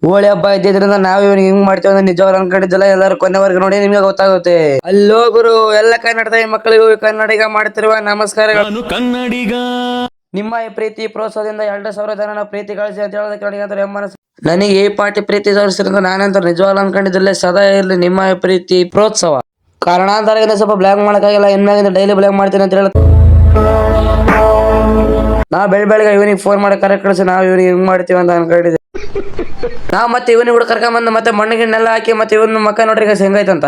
ಹೋಳಿ ಹಬ್ಬ ಇದ್ದಿದ್ರಿಂದ ನಾವು ಇವನಿಗೆ ಹಿಂಗ್ ಮಾಡ್ತೀವಿ ಅಂದ್ರೆ ನಿಜವಾಗ್ಲೂ ಅನ್ಕೊಂಡಿದ್ದಿಲ್ಲ. ಎಲ್ಲರೂ ಕೊನೆವರೆಗೂ ನೋಡಿ ನಿಮ್ಗೆ ಗೊತ್ತಾಗುತ್ತೆ. ಅಲ್ಲೋ ಗುರು, ಎಲ್ಲ ಕನ್ನಡದ ಮಕ್ಕಳಿಗೂ ಕನ್ನಡಿಗ ಮಾಡ್ತಿರುವ ನಮಸ್ಕಾರಗಳು. ನಾನು ಕನ್ನಡಿಗ. ನಿಮ್ಮ ಈ ಪ್ರೀತಿ ಪ್ರೋತ್ಸಾಹದಿಂದ 2,000 ಜನ ಪ್ರೀತಿ ಗಳಿಸಿ ಅಂತ ಹೇಳೋದಕ್ಕೆ ಕನ್ನಡಿಗ ಮನಸ್ಸು. ನನಗೆ ಈ ಪಾರ್ಟಿ ಪ್ರೀತಿ ತೋರಿಸಿದ್ರಿಂದ ನಾನಂತ ನಿಜವಾಗ್ಲೂ ಅನ್ಕೊಂಡಿದ್ದಿಲ್ಲ. ಸದಾ ಇರಲಿ ನಿಮ್ಮ ಪ್ರೀತಿ ಪ್ರೋತ್ಸಾಹ. ಕಾರಣಾಂತರದಿಂದ ಸ್ವಲ್ಪ ಬ್ಲಾಕ್ ಮಾಡೋಕ್ಕಾಗಿಲ್ಲ. ಇನ್ಮ್ಯಾಗಿಂದ ಡೈಲಿ ಬ್ಲಾಕ್ ಮಾಡ್ತೀನಿ ಅಂತ ಹೇಳ. ನಾವು ಬೆಳಗ್ಗೆ ಇವನಿಗೆ ಫೋನ್ ಮಾಡಿ ಕರೆ ಕಳಿಸಿ ನಾವು ಇವನಿಗೆ ಹಿಂಗ್ ಮಾಡ್ತೀವಿ ಅಂತ ಅನ್ಕೊಂಡಿದ್ದೆ. ನಾವು ಮತ್ತೆ ಇವನಿಗೆ ಕೂಡ ಕರ್ಕೊಂಬಂದು ಮತ್ತೆ ಮಣ್ಣಿಗೆನ್ನೆಲ್ಲ ಹಾಕಿ ಮತ್ತೆ ಇವನ್ ಮಕ್ಕ ನೋಡ್ರಿ ಹೆಂಗೈತಂತ.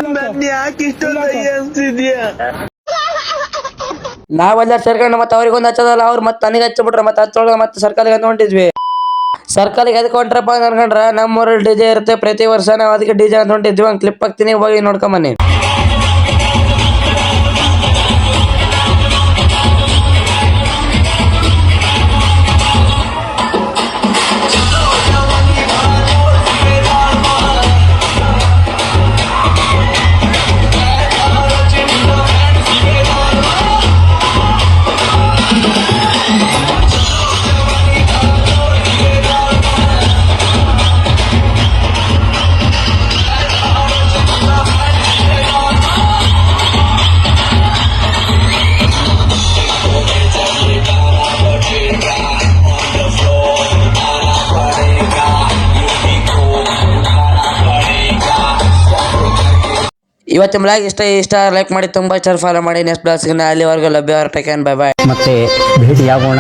ನಾವೆಲ್ಲ ಸೇರ್ಕೊಂಡು ಮತ್ತೆ ಅವ್ರಿಗೊಂದು ಹಚ್ಚದಲ್ಲ, ಅವ್ರು ಮತ್ತೆ ನನಗೆ ಹಚ್ಚಿಬಿಟ್ರೆ ಮತ್ತೆ ಹಚ್ಚೊಳಗ ಮತ್ತೆ ಸರ್ಕಾರಕ್ಕೆ ಅಂತ ಹೊಂಟಿದ್ವಿ. ಸರ್ಕಾರಕ್ಕೆ ಅದಕ್ಕೆ ಹೊಂಟ್ರಪ್ಪ ಅಂತ ಅನ್ಕೊಂಡ್ರ ನಮ್ಮೂರಲ್ಲಿ ಡಿಜೆ ಇರುತ್ತೆ ಪ್ರತಿ ವರ್ಷ. ನಾವು ಅದಕ್ಕೆ ಡಿಜೆ ಅಂತ ಹೊಂಟಿದ್ವಿ. ಒಂದು ಕ್ಲಿಪ್ ಹಾಕ್ತೀನಿ, ಹೋಗಿ ನೋಡ್ಕೊಂಬನ್ನಿ. ಇವತ್ತಿನ ಬ್ಲಾಗ್ ಇಷ್ಟ ಲೈಕ್ ಮಾಡಿ, ತುಂಬಾ ಫಾಲೋ ಮಾಡಿ. ನೆಕ್ಸ್ಟ್ ಬ್ಲಾಗ್ ಸಿಗೋಣ. ಅಲ್ಲಿವರೆಗೂ ಲಭ್ಯ. Take care, bye bye. ಮತ್ತೆ ಭೇಟಿಯಾಗೋಣ.